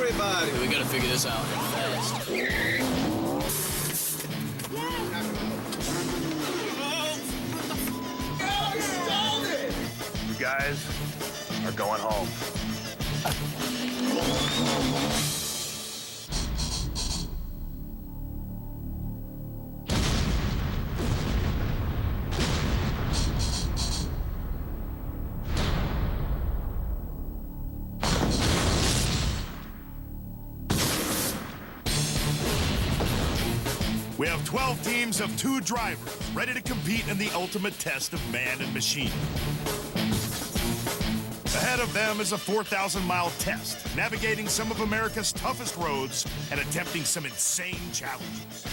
everybody. We gotta figure this out fast. You guys are going home. We have 12 teams of 2 drivers ready to compete in the ultimate test of man and machine. Ahead of them is a 4,000-mile test, navigating some of America's toughest roads and attempting some insane challenges.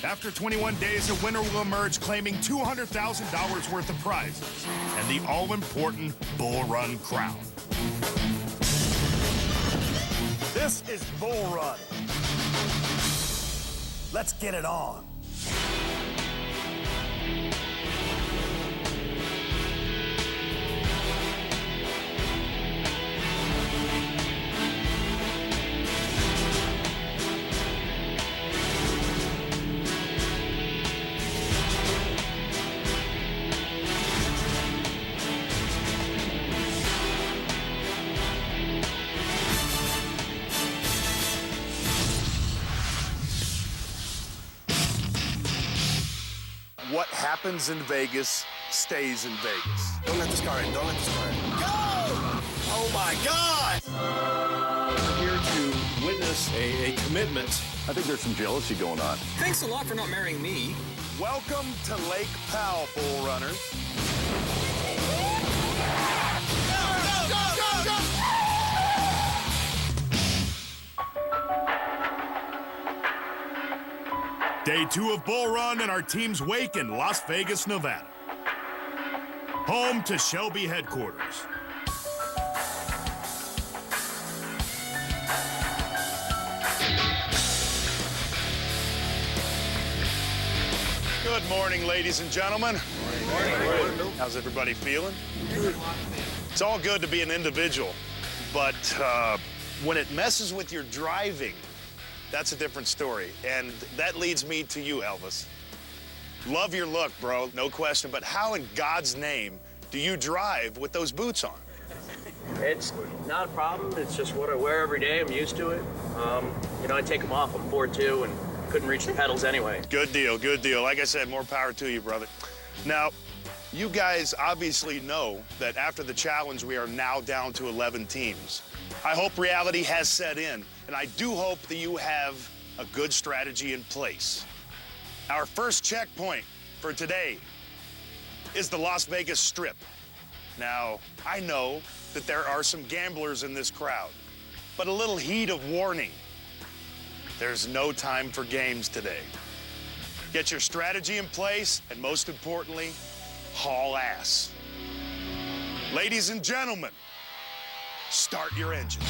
After 21 days, a winner will emerge claiming $200,000 worth of prizes and the all-important Bull Run crown. This is Bull Run. Let's get it on. What happens in Vegas stays in Vegas. Don't let this car in. Don't let this car in. Go! Oh, my God! We're here to witness a commitment. I think there's some jealousy going on. Thanks a lot for not marrying me. Welcome to Lake Powell, Bull Runners. Day 2 of Bull Run and our team's wake in Las Vegas, Nevada. Home to Shelby headquarters. Good morning, ladies and gentlemen. Morning. How's everybody feeling? It's all good to be an individual, but when it messes with your driving, that's a different story. And that leads me to you, Elvis. Love your look, bro, no question, but how in God's name do you drive with those boots on? It's not a problem. It's just what I wear every day. I'm used to it. You know, I take them off. I'm 4'2" and couldn't reach the pedals anyway. Good deal, good deal. Like I said, more power to you, brother. Now, you guys obviously know that after the challenge, we are now down to 11 teams. I hope reality has set in, and I do hope that you have a good strategy in place. Our first checkpoint for today is the Las Vegas Strip. Now, I know that there are some gamblers in this crowd, but a little heed of warning. There's no time for games today. Get your strategy in place, and most importantly, haul ass. Ladies and gentlemen, start your engines.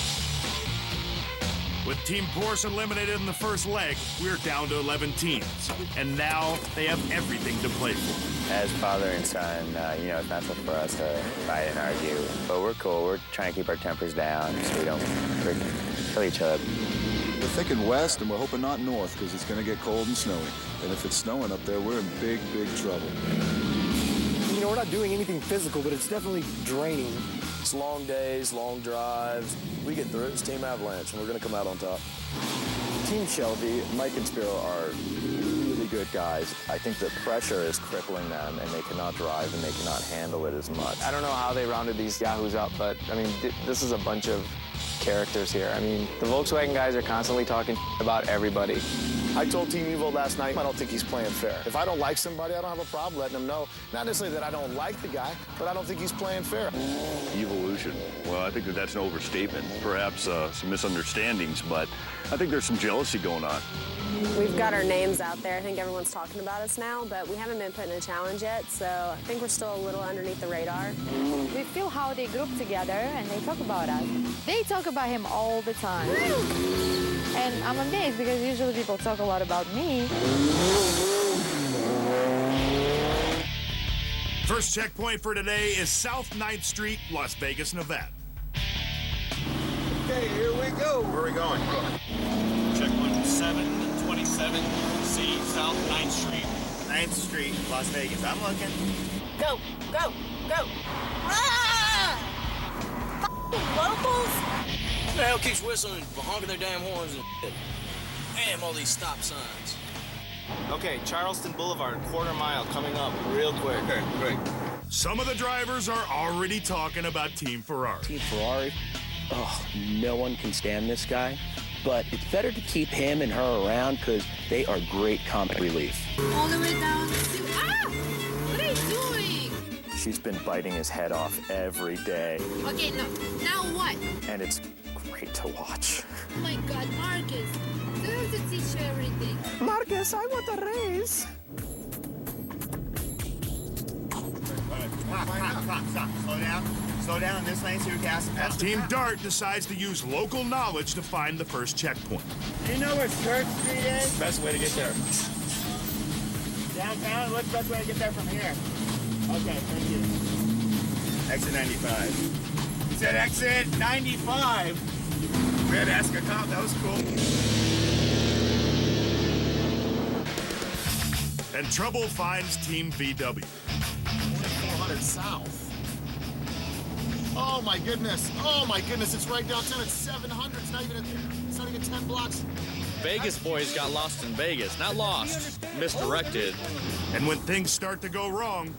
With Team Porsche eliminated in the first leg, we're down to 11 teams. And now they have everything to play for. As father and son, you know, it's natural for us to fight and argue. But we're cool. We're trying to keep our tempers down so we don't kill each other. We're thinking west, and we're hoping not north, because it's going to get cold and snowy. And if it's snowing up there, we're in big, big trouble. You know, we're not doing anything physical, but it's definitely draining. It's long days, long drives. We get through it. It's Team Avalanche, and we're going to come out on top. Team Shelby, Mike and Spiro are really good guys. I think the pressure is crippling them, and they cannot drive, and they cannot handle it as much. I don't know how they rounded these yahoos up, but, I mean, this is a bunch of characters here. I mean, the Volkswagen guys are constantly talking about everybody. I told Team Evo last night, I don't think he's playing fair. If I don't like somebody, I don't have a problem letting them know. Not necessarily that I don't like the guy, but I don't think he's playing fair. Evolution. Well, I think that's an overstatement. Perhaps some misunderstandings, but I think there's some jealousy going on. We've got our names out there. I think everyone's talking about us now, but we haven't been put in a challenge yet, so I think we're still a little underneath the radar. We feel how they group together and they talk about us. They talk about him all the time. And I'm amazed because usually people talk a lot about me. First checkpoint for today is South 9th Street, Las Vegas, Nevada. Okay, here we go. Where are we going? Checkpoint 727C South 9th Street. 9th Street, Las Vegas. I'm looking. Go, go, go. Ah! Locals? Who the hell keeps whistling and honking their damn horns and shit? Damn, all these stop signs. Okay, Charleston Boulevard, quarter mile, coming up real quick. Okay, great. Some of the drivers are already talking about Team Ferrari. Team Ferrari, oh, no one can stand this guy. But it's better to keep him and her around because they are great comic relief. All the way down to... Ah! What are you doing? She's been biting his head off every day. Okay, no. Now what? And it's great to watch. Oh my God, Marcus. You have to teach you everything. Marcus, I want a raise. Stop. Slow down. This lane's your gas. As Team Dart decides to use local knowledge to find the first checkpoint. Do you know where Church Street is? Best way to get there. Downtown? What's the best way to get there from here? Okay, thank you. Exit 95. You said exit 95? We had to ask a cop. That was cool. And trouble finds Team VW. 400 south. Oh my goodness. It's right downtown. It's 700. It's not even 10 blocks. Vegas boys got lost in Vegas. Not lost, misdirected. And when things start to go wrong...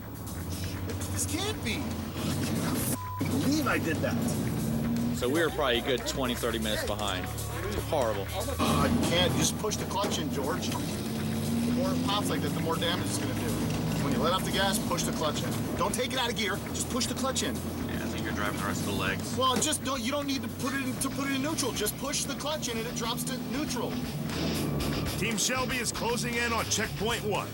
This can't be. I can't believe I did that. So we were probably a good 20, 30 minutes behind. Horrible. You can't just push the clutch in, George. The more it pops like that, the more damage it's going to do. When you let off the gas, push the clutch in. Don't take it out of gear. Just push the clutch in. Yeah, I think you're driving the rest of the legs. Well, just don't. You don't need to put it in neutral. Just push the clutch in, and it drops to neutral. Team Shelby is closing in on checkpoint 1.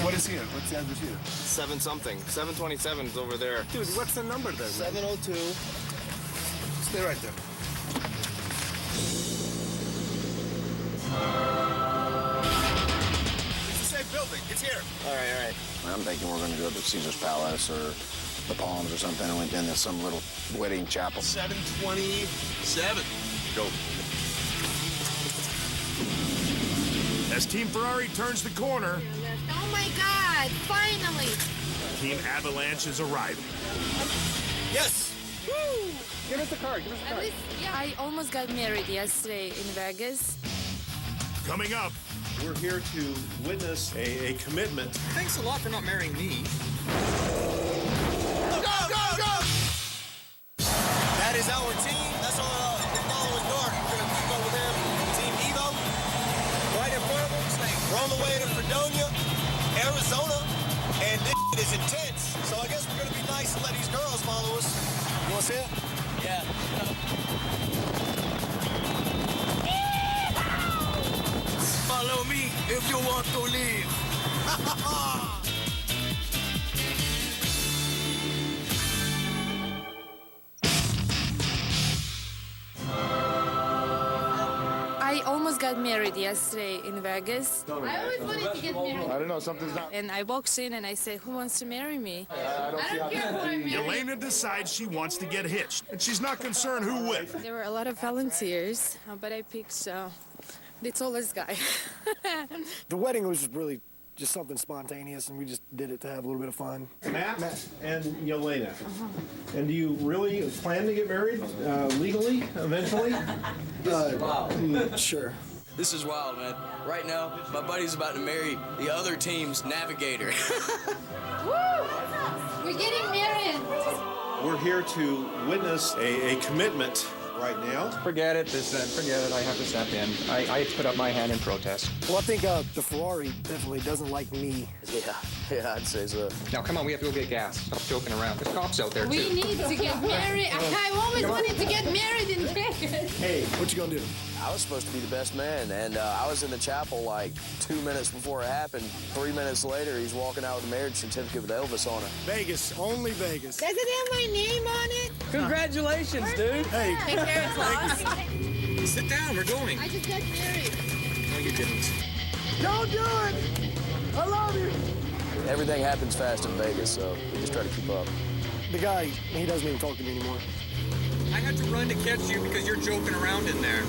What is here? What's the address here? 7 something. 727's over there. Dude, what's the number there? 702. Stay right there. It's the same building. It's here. All right. I'm thinking we're going to go to Caesar's Palace or the Palms or something and went into some little wedding chapel. 727. Go. As Team Ferrari turns the corner, Oh my God, finally. Team Avalanche is arriving. Yes. Woo! Give us the card. At least, yeah. I almost got married yesterday in Vegas. Coming up, we're here to witness a commitment. Thanks a lot for not marrying me. Go! That is our team. That's our following Dart. We're going to keep up with them. Team Evo. Right in front of them. We're on the way to Fredonia, Arizona, and this is intense. So I guess we're going to be nice and let these girls follow us. You want to see it? Yeah. Follow me if you want to live. I almost got married yesterday in Vegas. I always wanted to get married. I don't know. Something's not. And I walked in and I said, who wants to marry me? I don't care who I'm marrying. Elena decides she wants to get hitched, and she's not concerned who with. There were a lot of volunteers, but I picked the tallest guy. The wedding was really just something spontaneous, and we just did it to have a little bit of fun. Matt and Yelena. And do you really plan to get married legally eventually? Sure. This is wild, man. Right now, my buddy's about to marry the other team's navigator. Woo! We're getting married. We're here to witness a commitment right now. Forget it. Forget it. I have to step in. I put up my hand in protest. Well, I think the Ferrari definitely doesn't like me. Yeah, I'd say so. Now, come on. We have to go get gas. Stop joking around. There's cops out there, too. We need to get married. I always wanted to get married in Vegas. Hey, what you gonna do? I was supposed to be the best man, and I was in the chapel like 2 minutes before it happened. 3 minutes later, he's walking out with a marriage certificate with Elvis on it. Vegas, only Vegas. Does it have my name on it? Congratulations, dude. Hey. Take care, it's lost. Sit down. We're going. I just got married. No, you didn't. Don't do it! I love you! Everything happens fast in Vegas, so we just try to keep up. The guy, he doesn't even talk to me anymore. I had to run to catch you because you're joking around in there.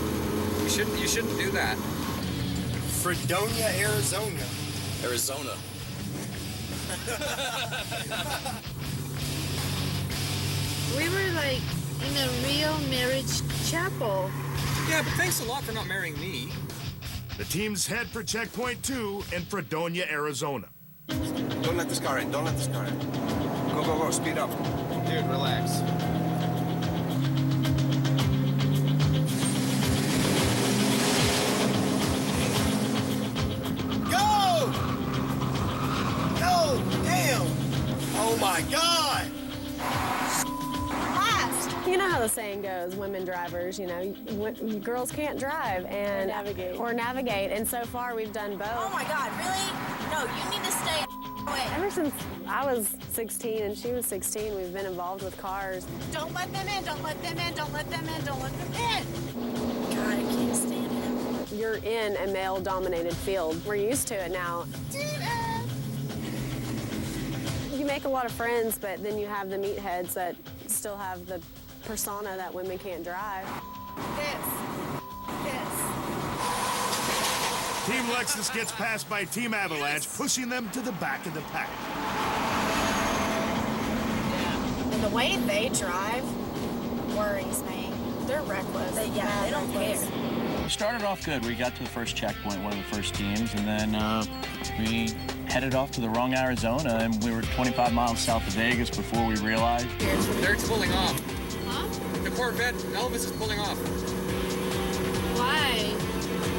You shouldn't do that. Fredonia, Arizona. Arizona. We were like in a real marriage chapel. Yeah, but thanks a lot for not marrying me. The teams head for checkpoint 2 in Fredonia, Arizona. Don't let this car in. Don't let this car in. Go, go, go. Speed up. Dude, relax. Go! No! Damn! Oh my God! You know how the saying goes, women drivers, you know, girls can't drive and or navigate. And so far we've done both. Oh my God, really? No, you need to stay away. Ever since I was 16 and she was 16, we've been involved with cars. Don't let them in, don't let them in, don't let them in, don't let them in. God, I can't stand him. You're in a male-dominated field. We're used to it now. You make a lot of friends, but then you have the meatheads that still have the persona that women can't drive. Team Lexus gets passed by Team Avalanche, pushing them to the back of the pack. And the way they drive worries me. They're reckless. They don't care. Started off good. We got to the first checkpoint, one of the first teams, and then we headed off to the wrong Arizona, and we were 25 miles south of Vegas before we realized. They're pulling off. Huh? The Corvette, Elvis is pulling off. Why?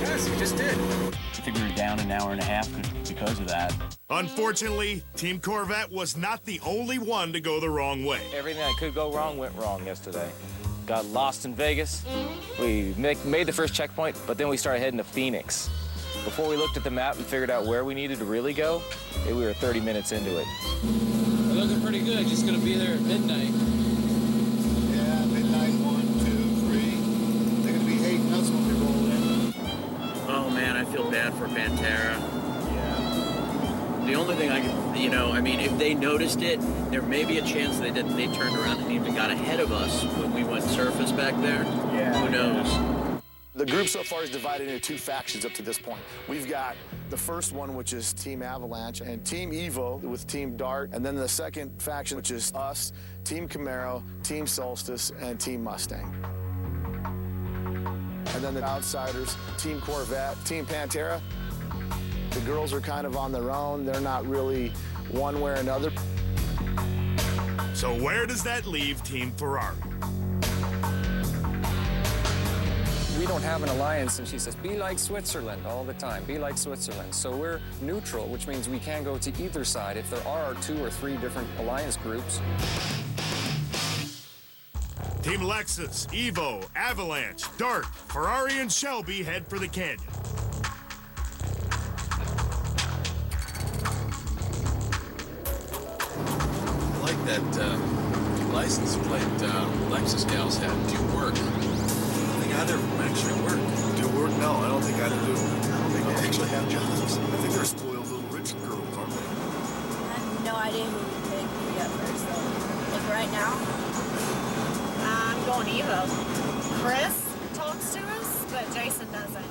Yes, he just did. I think we were down an hour and a half because of that. Unfortunately, Team Corvette was not the only one to go the wrong way. Everything that could go wrong went wrong yesterday. Got lost in Vegas. We made the first checkpoint, but then we started heading to Phoenix. Before we looked at the map and figured out where we needed to really go, we were 30 minutes into it. They're looking pretty good. Just gonna be there at midnight. Yeah, midnight, 1, 2, 3. They're gonna be 8 nuts when we roll in. Oh man, I feel bad for Pantera. Yeah. The only thing I can, you know, I mean, if they noticed it, there may be a chance they turned around and even got ahead of us when we went surface back there. Yeah. Who knows? The group so far is divided into 2 factions up to this point. We've got the first one, which is Team Avalanche, and Team Evo with Team Dart, and then the second faction, which is us, Team Camaro, Team Solstice, and Team Mustang. And then the outsiders, Team Corvette, Team Pantera. The girls are kind of on their own. They're not really one way or another. So where does that leave Team Ferrari? We don't have an alliance, and she says, be like Switzerland all the time, be like Switzerland. So we're neutral, which means we can go to either side if there are 2 or 3 different alliance groups. Team Lexus, Evo, Avalanche, Dart, Ferrari, and Shelby head for the canyon. I like that license plate Lexus gals had. Do work. I think either of them actually work. Do work? No, I don't think either do. I don't think they actually have jobs. I think they're spoiled little rich girls, aren't they? I have no idea who to pick to be up first, though. Like right now, I'm going Evo. Chris talks to us, but Jason doesn't.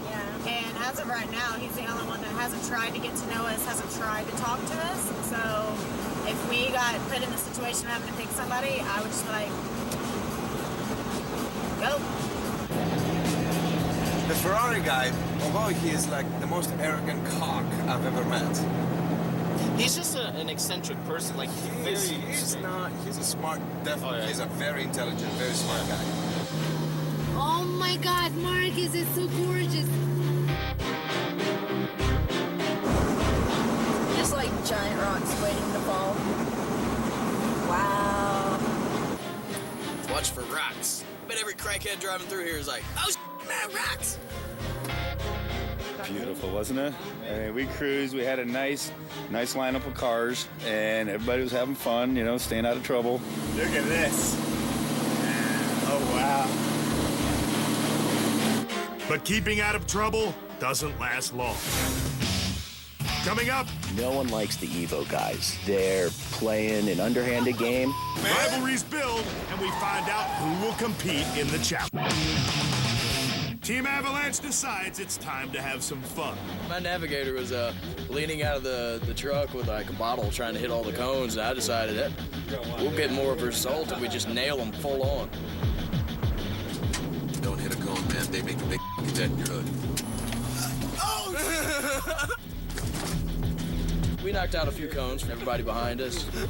Yeah. And as of right now, he's the only one that hasn't tried to get to know us, hasn't tried to talk to us. So if we got put in the situation of having to pick somebody, I would just be like, go. The Ferrari guy, although he is like the most arrogant cock I've ever met. He's just an eccentric person. Like He's a smart, definitely. He's a very intelligent, very smart guy. Oh my God, Marcus is so gorgeous. Just like giant rocks waiting to fall. Wow. watch for rocks. Bet every crackhead driving through here is like, oh, man, rocks. Beautiful, wasn't it? I mean, we cruised. We had a nice lineup of cars, and everybody was having fun, you know, staying out of trouble. Look at this. Oh, wow. But keeping out of trouble doesn't last long. Coming up, No one likes the Evo guys. They're playing an underhanded game. rivalries build, and we find out who will compete in the challenge. Team Avalanche decides it's time to have some fun. My navigator was leaning out of the truck with like a bottle trying to hit all the cones, and I decided that we'll get more of a result if we just nail them full on. Don't hit a cone, man. They make a big dent in your hood. We knocked out a few cones from everybody behind us. They're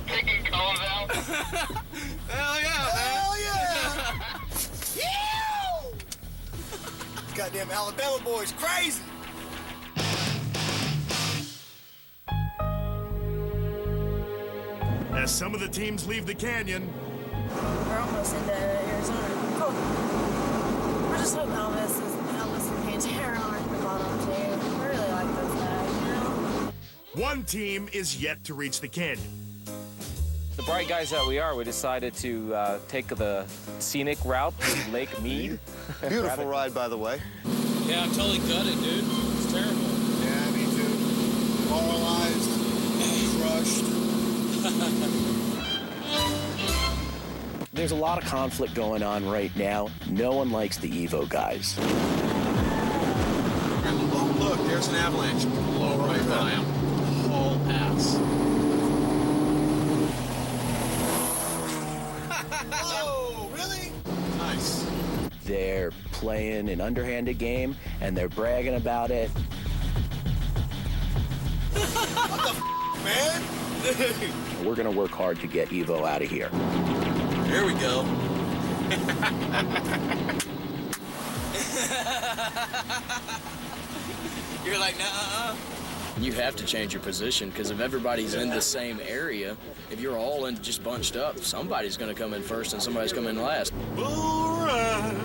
picking cones out. Hell yeah, man. Hell yeah! Goddamn Alabama boys, crazy! As some of the teams leave the canyon, We're almost into Arizona. Cool. We're just hoping Elvis and Pantera aren't at the bottom too. I really like those guys, you know? one team is yet to reach the canyon. The bright guys that we are, we decided to take the scenic route to Lake Mead. Beautiful ride, by the way. Yeah, I'm totally gutted, dude. It's terrible. Yeah, me too. Demoralized, crushed. There's a lot of conflict going on right now. No one likes the Evo guys. Oh, look, there's an avalanche. Blow right by him. Haul ass. Whoa, really? Nice. They're playing an underhanded game, and they're bragging about it. What the man? We're going to work hard to get Evo out of here. Here we go. You're like, nah. You have to change your position, because if everybody's in the same area, if you're all in just bunched up, somebody's going to come in first and somebody's coming in last. Bullrun.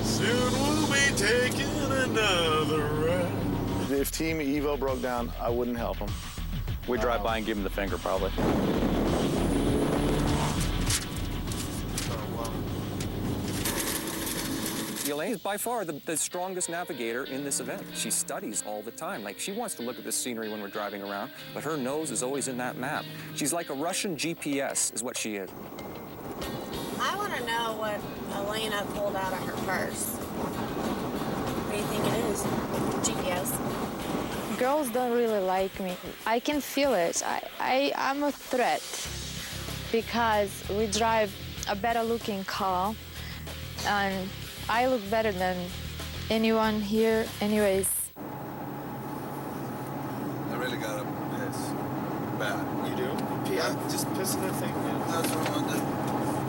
Soon we'll be taking another ride. If Team Evo broke down, I wouldn't help them. We'd drive by and give him the finger, probably. Elaine is by far the strongest navigator in this event. She studies all the time. Like, she wants to look at the scenery when we're driving around, but her nose is always in that map. She's like a Russian GPS, is what she is. I want to know what Elena pulled out of her purse. What do you think it is? GPS. Girls don't really like me. I can feel it. I'm a threat because we drive a better looking car and I look better than anyone here anyways. I really got to piss. Bad. You do? Yeah, just piss in the thing. Yeah. That's what I want to do.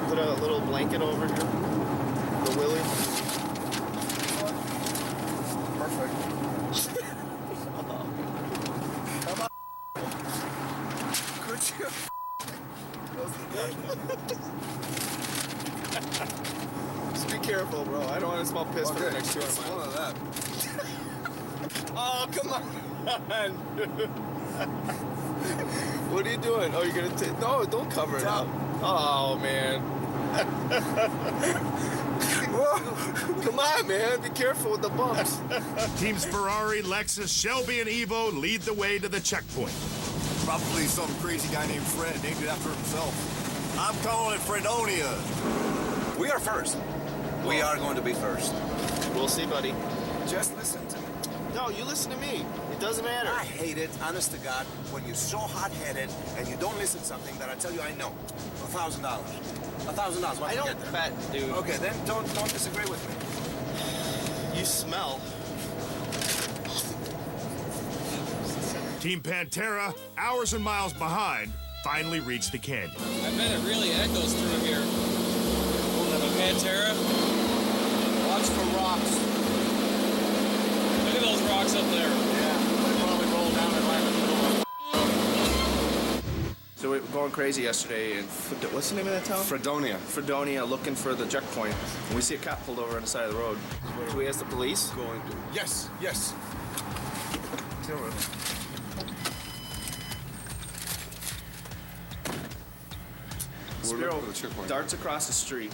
Put a little blanket over here. The willy. Perfect. Come on. Could you? Just be careful, bro. I don't want to smell piss for the next 200 miles. One of that. Oh, come on. What are you doing? Oh, you're going to take... No, don't cover it up. Oh, man. Come on, man. Be careful with the bumps. Teams Ferrari, Lexus, Shelby, and Evo lead the way to the checkpoint. Probably some crazy guy named Fred, named it after himself. I'm calling it Fredonia. We are first. We are going to be first. We'll see, buddy. Just listen to me. No, you listen to me. It doesn't matter. I hate it, honest to God, when you're so hot-headed and you don't listen to something that I tell you I know. $1,000. $1,000. I don't bet, dude. Okay, then don't disagree with me. You smell. Team Pantera, hours and miles behind, finally reached the canyon. I bet it really echoes through here. Pantera, watch for rocks. Look at those rocks up there. Yeah, they probably roll down and right in the middle of. So we were going crazy yesterday in what's the name of that town? Fredonia, looking for the checkpoint. And we see a cop pulled over on the side of the road. Should we ask the police? Going to. Yes. Spiro darts across the street,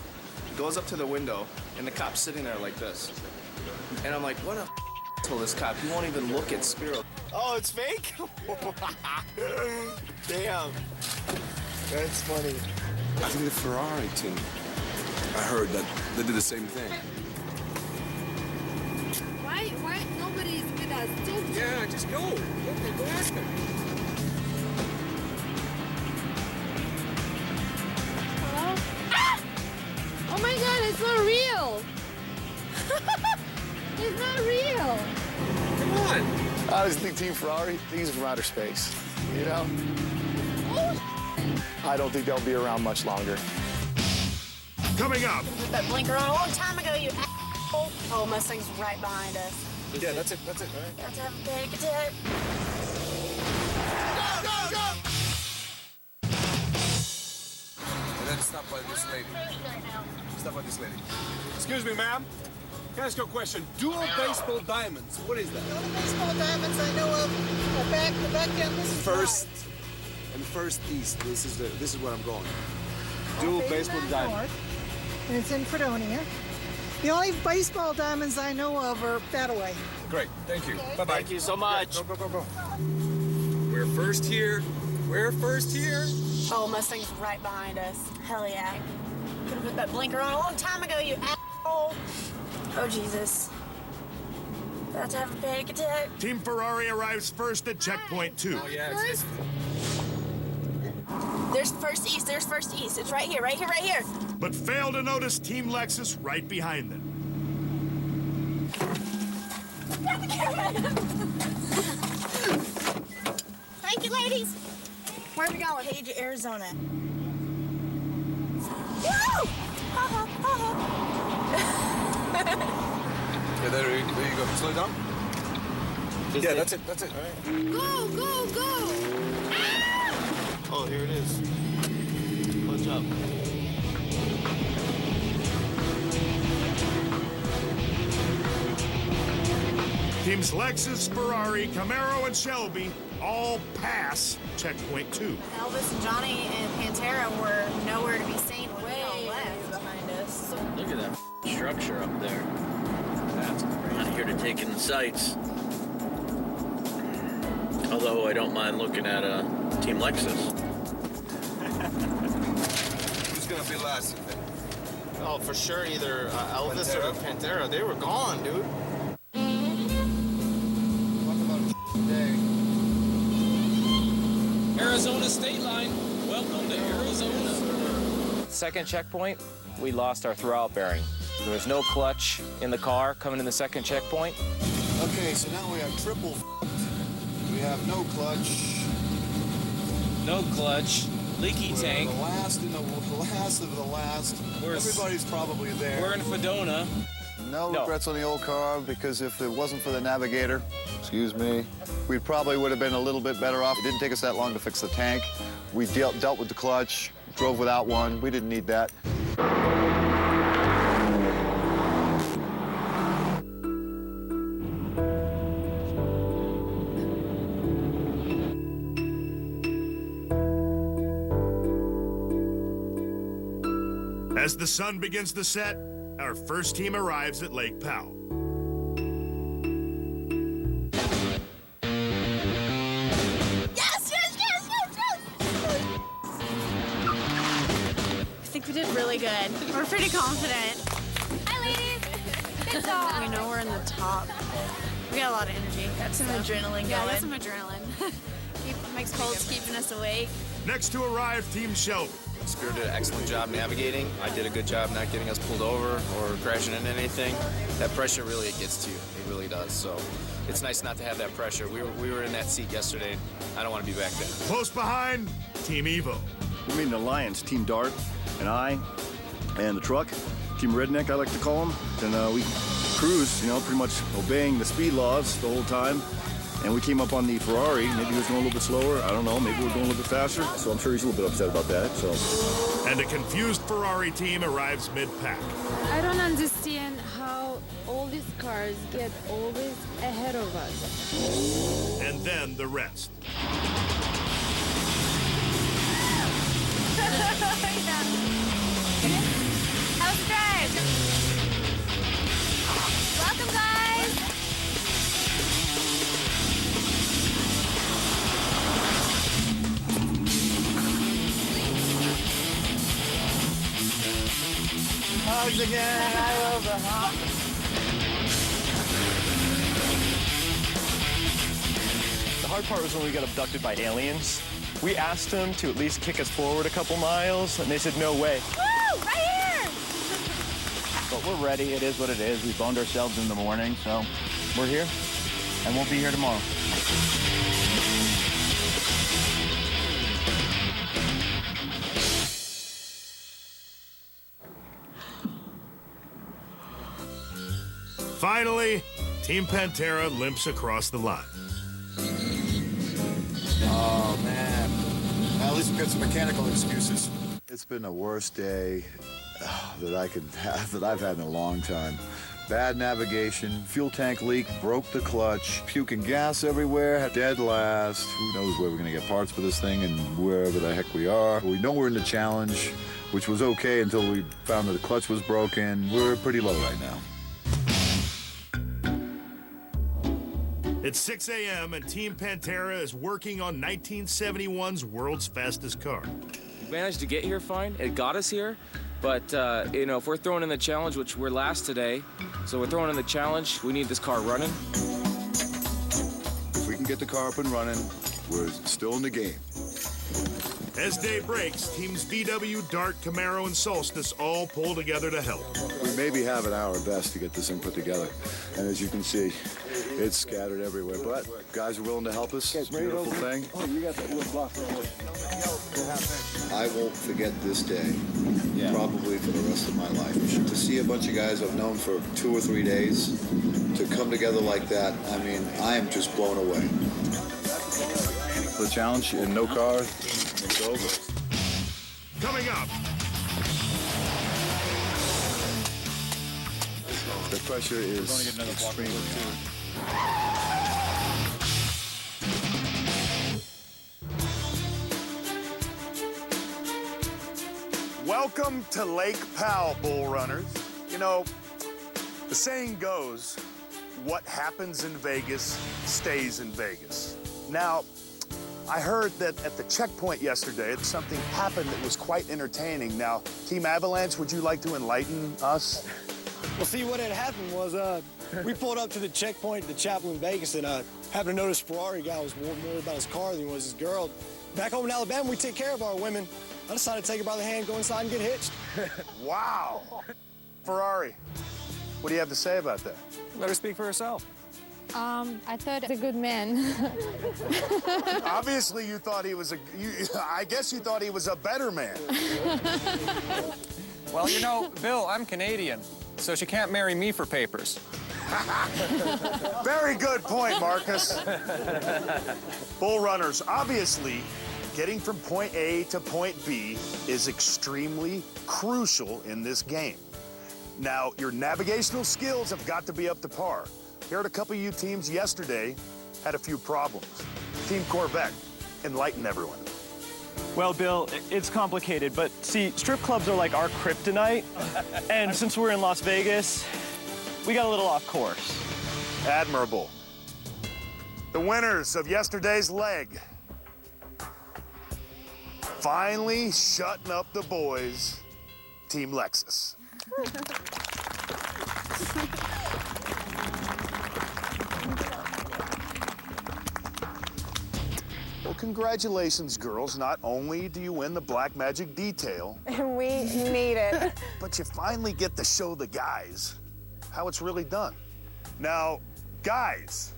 goes up to the window, and the cop's sitting there like this. And I'm like, what a asshole, this cop. He won't even look at Spiro. Oh, it's fake? Damn. That's funny. I think the Ferrari team. I heard that they did the same thing. Why nobody is with us? Yeah, just go. Go ask them. Hello? Ah! Oh my god, it's not real! It's not real! Come on! I just think Team Ferrari, these are from outer space. You know? Oh, I don't think they'll be around much longer. Coming up. Put that blinker on a long time ago, you asshole. Oh, Mustang's right behind us. Yeah, that's it, all right. Got to have a panic attack. And then stop by this lady. Stop by this lady. Excuse me, ma'am. Can I ask you a question? Dual baseball diamonds. What is that? The only baseball diamonds I know of are back end. This is First and first east. This is where I'm going. Dual baseball diamonds. and it's in Fredonia. The only baseball diamonds I know of are that away. Great, thank you. Okay. Bye-bye. Thank you so much. Go. We're first here. We're first here. Oh, Mustang's right behind us. Hell yeah. Could have put that blinker on a long time ago, you asshole. Oh, Jesus. About to have a panic attack. Team Ferrari arrives first at checkpoint 2. Oh, yeah. There's first east. There's first east. It's right here, right here, right here. But fail to notice Team Lexus right behind them. Thank you, ladies. Where are we going? Page, Arizona. Woo! Yeah, there you go. Slow down. Yeah, that's it. All right. Go, go, go! Oh, here it is. Clutch up. Teams Lexus, Ferrari, Camaro, and Shelby all pass checkpoint 2. Elvis and Johnny and Pantera were nowhere to be seen way behind us. Look at that structure up there. That's great. Not here to take in the sights. Although I don't mind looking at Team Lexus. Who's gonna be last, you think? Oh, for sure, either Elvis or Pantera. They were gone, dude. Arizona state line. Welcome to Arizona. Second checkpoint, we lost our throwout bearing. There was no clutch in the car coming in the second checkpoint. Okay, so now we have triple. We have no clutch. No clutch. Leaky We're tank. The last of the last. Everybody's probably there. We're in Fedona. No regrets on the old car, because if it wasn't for the navigator, excuse me, we probably would have been a little bit better off. It didn't take us that long to fix the tank. We dealt with the clutch, drove without one. We didn't need that. As the sun begins to set, our first team arrives at Lake Powell. Yes! I think we did really good. We're pretty confident. Hi, ladies. Good job. We know we're in the top. We got a lot of energy. Got some adrenaline going. Yeah, got some adrenaline. Makes Colt's keeping us awake. Next to arrive, Team Shelby. Spirit did an excellent job navigating. I did a good job not getting us pulled over or crashing into anything. That pressure really gets to you. It really does. So it's nice not to have that pressure. We were in that seat yesterday. I don't want to be back there. Close behind, Team Evo. We're meeting an alliance, Team Dart and I, and the truck, Team Redneck, I like to call them. And we cruised, pretty much obeying the speed laws the whole time. And we came up on the Ferrari. Maybe he was going a little bit slower. I don't know. Maybe we're going a little bit faster. So I'm sure he's a little bit upset about that. So. And a confused Ferrari team arrives mid-pack. I don't understand how all these cars get always ahead of us. And then the rest. How's the drive? Welcome, guys. hogs again. I love the hogs. The hard part was when we got abducted by aliens. We asked them to at least kick us forward a couple miles, and they said, no way. Woo! Right here! But we're ready. It is what it is. We boned ourselves in the morning, so we're here, and we'll be here tomorrow. Finally, Team Pantera limps across the line. Oh, man. At least we got some mechanical excuses. It's been the worst day that I've had in a long time. Bad navigation, fuel tank leak, broke the clutch, puking gas everywhere, had dead last. Who knows where we're gonna get parts for this thing and wherever the heck we are. We know we're in the challenge, which was okay until we found that the clutch was broken. We're pretty low right now. It's 6 a.m. and Team Pantera is working on 1971's world's fastest car. We managed to get here fine. It got us here. But, you know, if we're throwing in the challenge, which we're last today, so we're throwing in the challenge, we need this car running. If we can get the car up and running, we're still in the game. As day breaks, teams VW, Dart, Camaro, and Solstice all pull together to help. We maybe have an hour best to get this thing put together. And as you can see, it's scattered everywhere. But guys are willing to help us. It's a beautiful thing. Oh, you got that wood block. I won't forget this day, probably for the rest of my life. To see a bunch of guys I've known for 2 or 3 days, to come together like that, I mean, I am just blown away. The challenge and no car, it's over. Coming up. The pressure is extremely high. Welcome to Lake Powell, Bull Runners. You know, the saying goes, what happens in Vegas stays in Vegas. Now, I heard that at the checkpoint yesterday, something happened that was quite entertaining. Now, Team Avalanche, would you like to enlighten us? Well, see, what had happened was we pulled up to the checkpoint at the chapel in Vegas, and happened to notice Ferrari guy was more about his car than he was his girl. Back home in Alabama, we take care of our women. I decided to take her by the hand, go inside, and get hitched. Wow. Ferrari, what do you have to say about that? Let her speak for herself. I thought he's a good man. Obviously, you thought he was I guess you thought he was a better man. Well, you know, Bill, I'm Canadian, so she can't marry me for papers. Very good point, Marcus. Bull Runners, obviously, getting from point A to point B is extremely crucial in this game. Now, your navigational skills have got to be up to par. Here at a couple of you teams yesterday had a few problems. Team Corvette, enlighten everyone. Well, Bill, it's complicated, but see, strip clubs are like our kryptonite, and since we're in Las Vegas, we got a little off course. Admirable. The winners of yesterday's leg. Finally shutting up the boys, Team Lexus. Well, congratulations, girls. Not only do you win the Black Magic detail, We need it. but you finally get to show the guys how it's really done. Now, guys,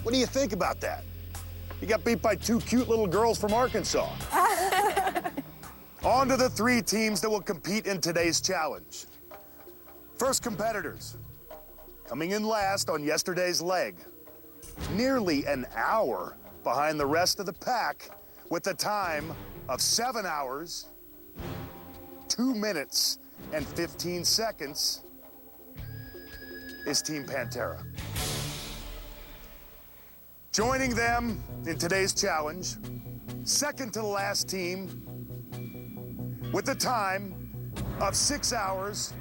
what do you think about that? You got beat by 2 cute little girls from Arkansas. On to the 3 teams that will compete in today's challenge. First competitors, coming in last on yesterday's leg, nearly an hour behind the rest of the pack with a time of 7 hours, 2 minutes, and 15 seconds is Team Pantera. Joining them in today's challenge, second to the last team with a time of 6 hours,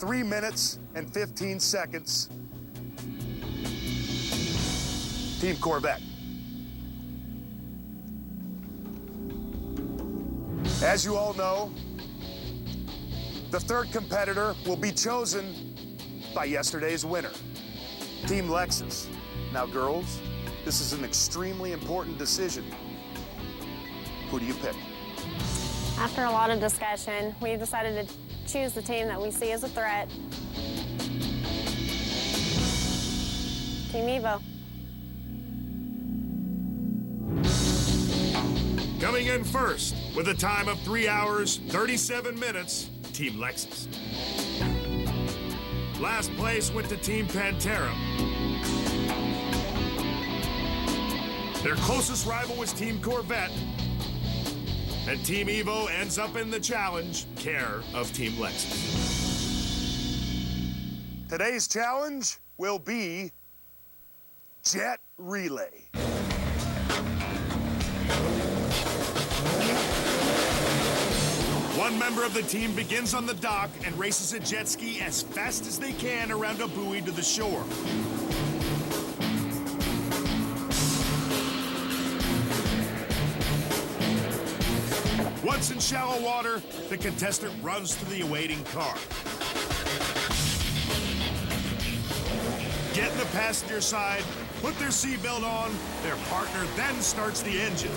3 minutes, and 15 seconds, Team Corvette. As you all know, The third competitor will be chosen by yesterday's winner, Team Lexus. Now, girls, this is an extremely important decision. Who do you pick? After a lot of discussion, we decided to choose the team that we see as a threat. Team Evo. Coming in first, with a time of 3 hours, 37 minutes, Team Lexus. Last place went to Team Pantera. Their closest rival was Team Corvette. And Team Evo ends up in the challenge, care of Team Lexus. Today's challenge will be Jet Relay. One member of the team begins on the dock and races a jet ski as fast as they can around a buoy to the shore. Once in shallow water, the contestant runs to the awaiting car. Get in the passenger side, put their seatbelt on, their partner then starts the engine.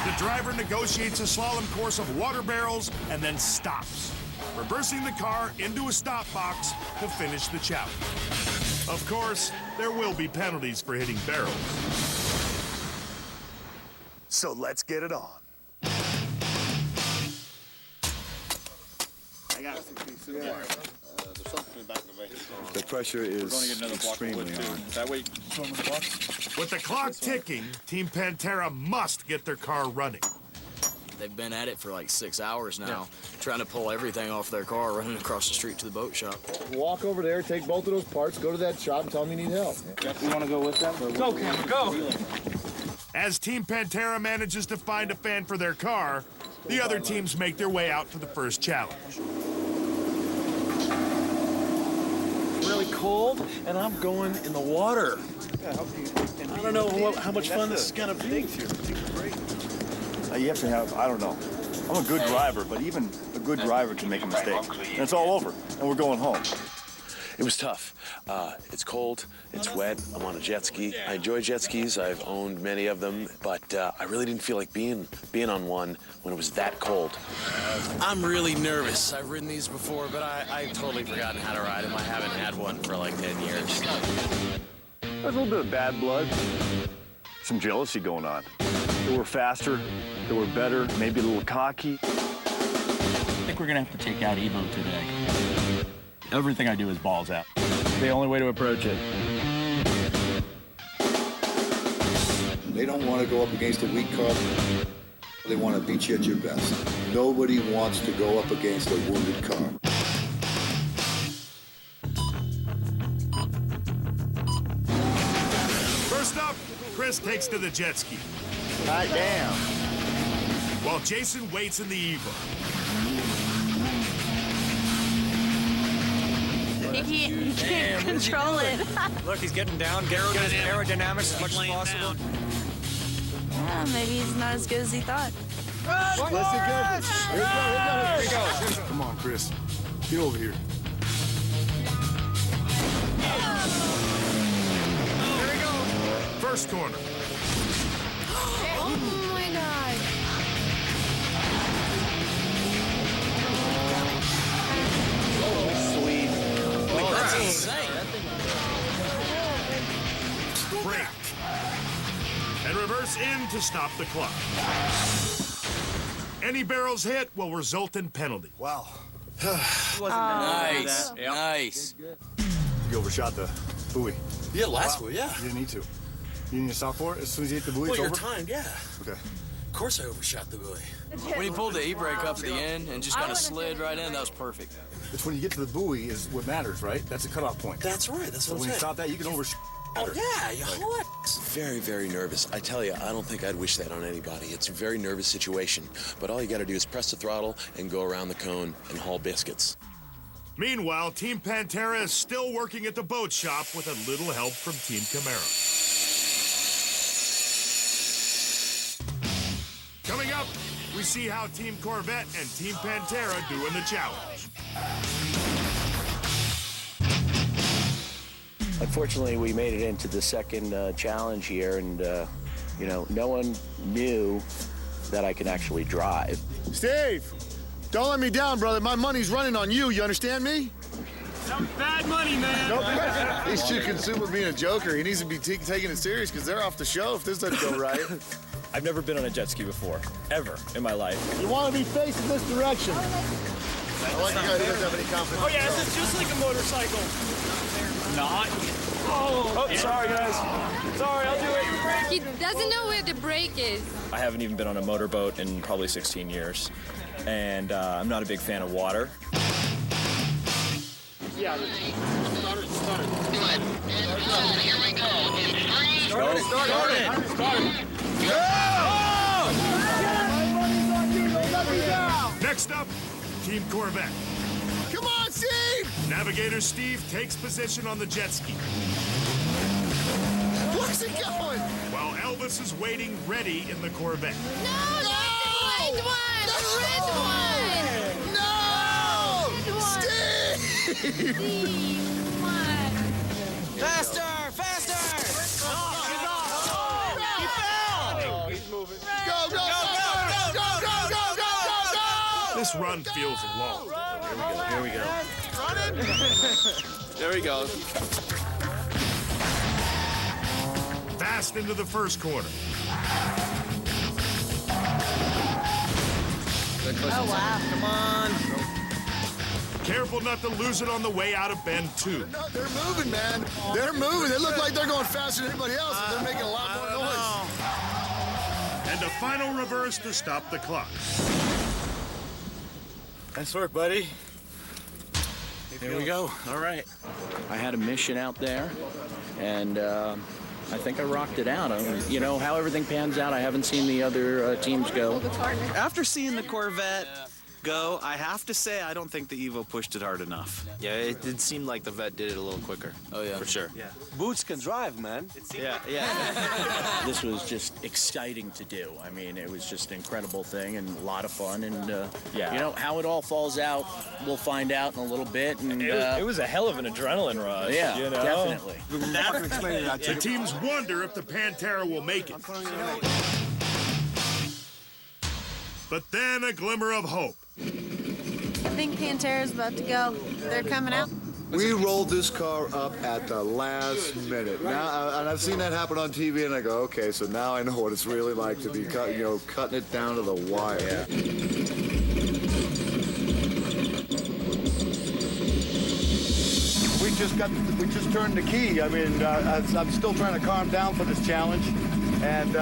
The driver negotiates a slalom course of water barrels and then stops, reversing the car into a stop box to finish the challenge. Of course, there will be penalties for hitting barrels. So let's get it on. I got the pressure is extremely on. With the clock ticking, Team Pantera must get their car running. They've been at it for like 6 hours now, trying to pull everything off their car, running across the street to the boat shop. Walk over there, take both of those parts, go to that shop and tell them you need help. You want to go with them? Go, Cameron, go! As Team Pantera manages to find a fan for their car, the other teams make their way out to the first challenge. Really cold, and I'm going in the water. I don't know how much fun this is gonna be. You have to have, I don't know. I'm a good driver, but even a good driver can make a mistake. And it's all over, and we're going home. It was tough. It's cold, it's wet, I'm on a jet ski. I enjoy jet skis, I've owned many of them, but I really didn't feel like being on one when it was that cold. I'm really nervous. I've ridden these before, but I've totally forgotten how to ride them. I haven't had one for like 10 years. There's a little bit of bad blood, some jealousy going on. They were faster, they were better, maybe a little cocky. I think we're gonna have to take out Evo today. Everything I do is balls out. The only way to approach it. They don't want to go up against a weak car. They want to beat you at your best. Nobody wants to go up against a wounded car. First up, Chris takes to the jet ski. Hot damn. While Jason waits in the Evo. He can't control it. Look, he's getting down. Darrow does aerodynamics as much as possible. Yeah, maybe he's not as good as he thought. Here we go. Come on, Chris. Get over here. Here we go. First corner. Oh my God. Oh, sweet. Oh, that's insane. Break. And reverse in to stop the clock. Any barrels hit will result in penalty. Wow. Nice. Nice. You overshot the buoy. Yeah, last one, yeah. You didn't need to. You need to stop for it as soon as you hit the buoy. Well, It's you're over. timed, yeah. Okay. Of course I overshot the buoy. When he pulled the e-brake up at the end and just kind of slid right in, that was perfect. It's when you get to the buoy is what matters, right? That's a cutoff point. That's right. That's So what when I'm you saying. stop that, you can overshoot. Oh, yeah, you what? Very, very nervous. I tell you, I don't think I'd wish that on anybody. It's a very nervous situation. But all you got to do is press the throttle and go around the cone and haul biscuits. Meanwhile, Team Pantera is still working at the boat shop with a little help from Team Camaro. Coming up, we see how Team Corvette and Team Pantera do in the challenge. Unfortunately, we made it into the second challenge here, and you know, no one knew that I could actually drive. Steve, don't let me down, brother. My money's running on you. You understand me? That was bad money, man. Nope. He's too consumed with being a joker. He needs to be taking it serious because they're off the show if this doesn't go right. I've never been on a jet ski before, ever in my life. You want to be facing this direction. I like the guy who doesn't have any confidence. Oh, yeah, this is just like a motorcycle. Not. Oh, sorry, guys. Sorry, I'll do it. He doesn't know where the brake is. I haven't even been on a motorboat in probably 16 years, and I'm not a big fan of water. Yeah. Start it. Here we go. In 3. Start it. Go! Next up, Team Corvette. Come on, Steve! Navigator Steve takes position on the jet ski. Where's he going? While Elvis is waiting ready in the Corvette. No, not the white one. The red one. No! Red one. Steve! Come on. Faster! He fell! He's moving. Go! This run feels long. Here we go. There he goes. Fast into the first corner. Oh, wow. Come on. Careful not to lose it on the way out of bend 2. No, they're moving, man. They're moving. They look like they're going faster than anybody else, and they're making a lot more noise. And a final reverse to stop the clock. Nice work, buddy. Here we go. All right. I had a mission out there, and I think I rocked it out. You know, how everything pans out, I haven't seen the other teams go. After seeing the Corvette go, I have to say I don't think the Evo pushed it hard enough. Yeah, it did seem like the Vet did it a little quicker. Oh, yeah. For sure. Yeah. Boots can drive, man. Yeah. This was just exciting to do. I mean, it was just an incredible thing and a lot of fun. And, Yeah. you know, how it all falls out, we'll find out in a little bit. And It was a hell of an adrenaline rush. yeah, you know? definitely. The teams wonder if the Pantera will make it. But then a glimmer of hope. I think Pantera's about to go. They're coming out. We rolled this car up at the last minute. Now, and I've seen that happen on TV, and I go, okay, so now I know what it's really like to be cutting it down to the wire. Yeah. We just turned the key. I mean, I'm still trying to calm down for this challenge, and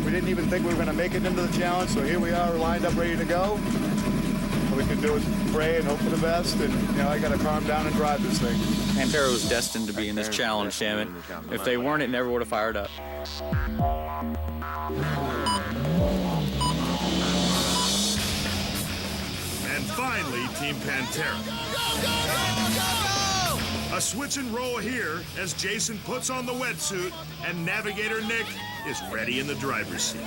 we didn't even think we were going to make it into the challenge. So here we are, lined up, ready to go. All we can do is pray and hope for the best, and I got to calm down and drive this thing. Pantera was destined to be in this challenge, damn it. If they weren't, it never would have fired up. And finally, Team Pantera. A switch and roll here as Jason puts on the wetsuit and Navigator Nick is ready in the driver's seat.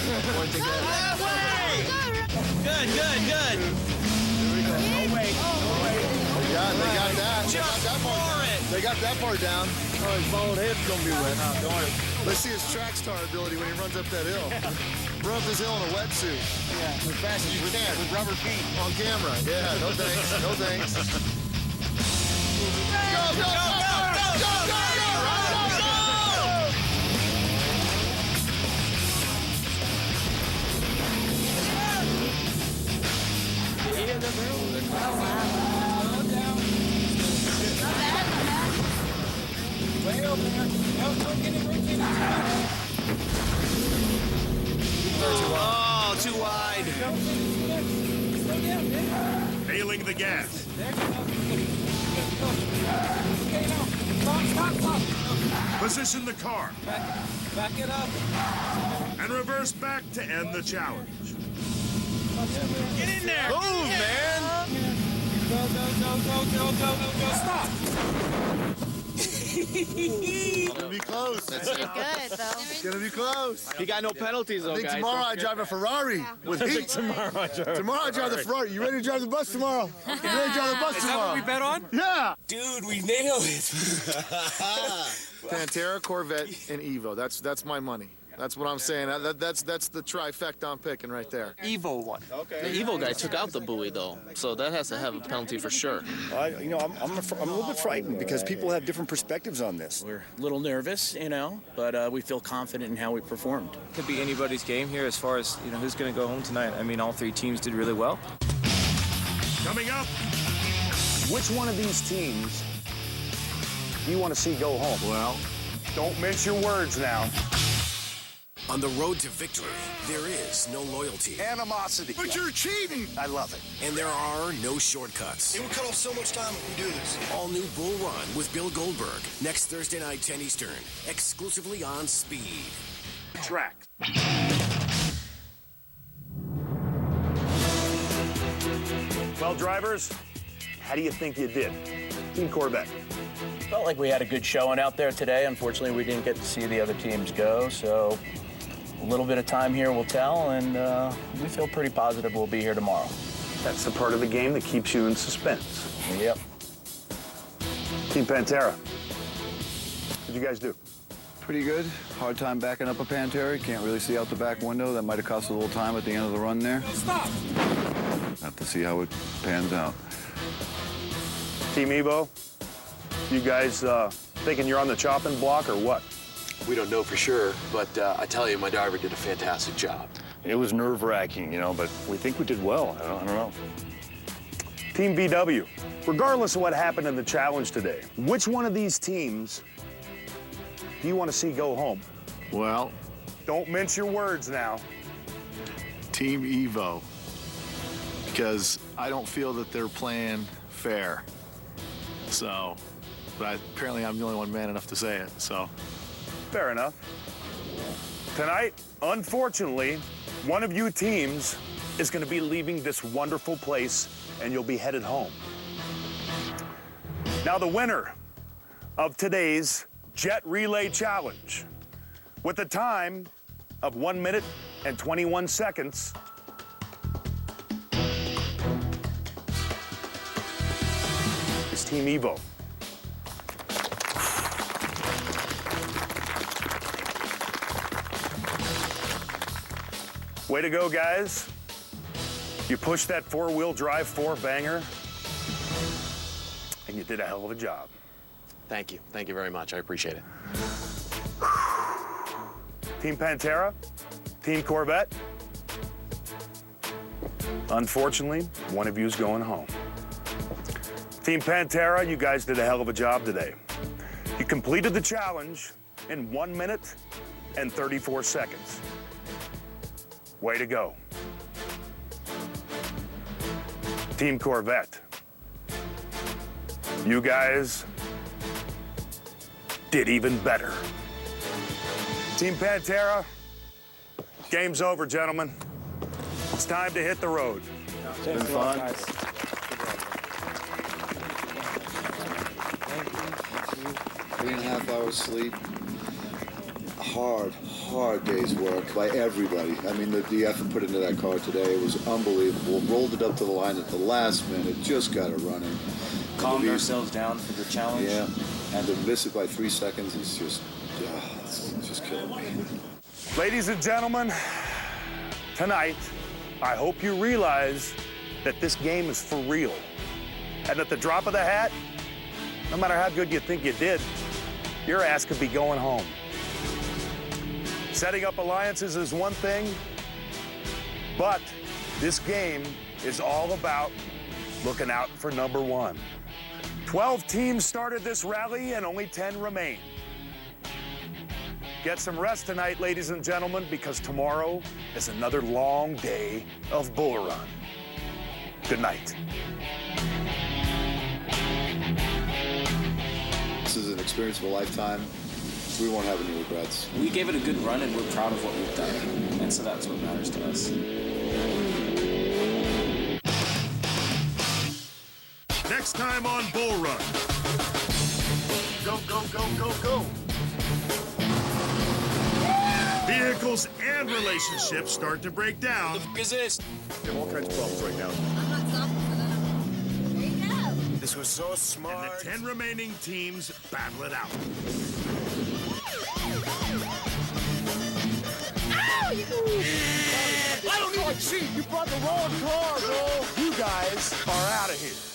Good. They got that part down. Oh, his bald head's gonna be wet. Don't worry. Let's see his track star ability when he runs up that hill. Run up this hill in a wetsuit. Yeah, as fast as you can with rubber feet. On camera. Yeah, no thanks. No thanks. Oh, too wide. Failing the gas. Position the car. Back it up. And reverse back to end the challenge. Get in there. Move, man. Go. Stop. It's gonna be close. That's it. Good, though. It's gonna be close. He got no penalties, though, I think guys. tomorrow I drive a Ferrari with heat. Tomorrow I drive the Ferrari. You ready to drive the bus tomorrow? You ready to drive the bus Is tomorrow? that what we bet on? Yeah. Dude, we nailed it. Pantera, Corvette, and Evo. That's my money. That's what I'm saying. That's the trifecta I'm picking right there. Evo won. The Evo guy took out the buoy, though, so that has to have a penalty for sure. I'm a little bit frightened because people have different perspectives on this. We're a little nervous, but we feel confident in how we performed. Could be anybody's game here as far as who's going to go home tonight. I mean, all three teams did really well. Coming up, which one of these teams do you want to see go home? Well, don't mince your words now. On the road to victory, there is no loyalty. Animosity. but you're cheating. I love it. And there are no shortcuts. It would cut off so much time if we do this. All new Bull Run with Bill Golberg. Next Thursday night, 10 Eastern. Exclusively on Speed. Track. Well, drivers, how do you think you did? Team Corvette. Felt like we had a good showing out there today. Unfortunately, we didn't get to see the other teams go, so a little bit of time here will tell, and we feel pretty positive we'll be here tomorrow. That's the part of the game that keeps you in suspense. Yep. Team Pantera, what'd you guys do? Pretty good. Hard time backing up a Pantera. Can't really see out the back window. That might have cost a little time at the end of the run there. Stop! Have to see how it pans out. Team Evo, you guys thinking you're on the chopping block or what? We don't know for sure, but I tell you, my driver did a fantastic job. It was nerve-wracking, but we think we did well. I don't know. Team VW, regardless of what happened in the challenge today, which one of these teams do you want to see go home? Well, don't mince your words now. Team Evo, because I don't feel that they're playing fair. So, but apparently I'm the only one man enough to say it, so. Fair enough. Tonight, unfortunately, one of you teams is going to be leaving this wonderful place and you'll be headed home. Now, the winner of today's Jet Relay Challenge, with a time of 1 minute and 21 seconds, is Team Evo. Way to go, guys. You pushed that four-wheel drive four-banger, and you did a hell of a job. Thank you. Thank you very much. I appreciate it. Team Pantera, Team Corvette. Unfortunately, one of you's going home. Team Pantera, you guys did a hell of a job today. You completed the challenge in 1 minute and 34 seconds. Way to go. Team Corvette, you guys did even better. Team Pantera, game's over, gentlemen. It's time to hit the road. It's been fun. 3.5 hours sleep. Hard day's work by everybody. I mean, the effort put into that car today was unbelievable. Rolled it up to the line at the last minute, just got it running. Calmed ourselves down for the challenge. Yeah, and to miss it by 3 seconds is just, it's just killing me. Ladies and gentlemen, tonight, I hope you realize that this game is for real. And at the drop of the hat, no matter how good you think you did, your ass could be going home. Setting up alliances is one thing, but this game is all about looking out for number one. 12 teams started this rally and only 10 remain. Get some rest tonight, ladies and gentlemen, because tomorrow is another long day of Bull Run. Good night. This is an experience of a lifetime. We won't have any regrets. We gave it a good run, and we're proud of what we've done. And so that's what matters to us. Next time on Bull Run. Go, go, go, go, go. Vehicles and relationships start to break down. What is this? They have all kinds of problems right now. I'm not stopping for them. There you go. This was so smart. And the 10 remaining teams battle it out. I don't need a cheat. You brought the wrong car, bro. You guys are out of here.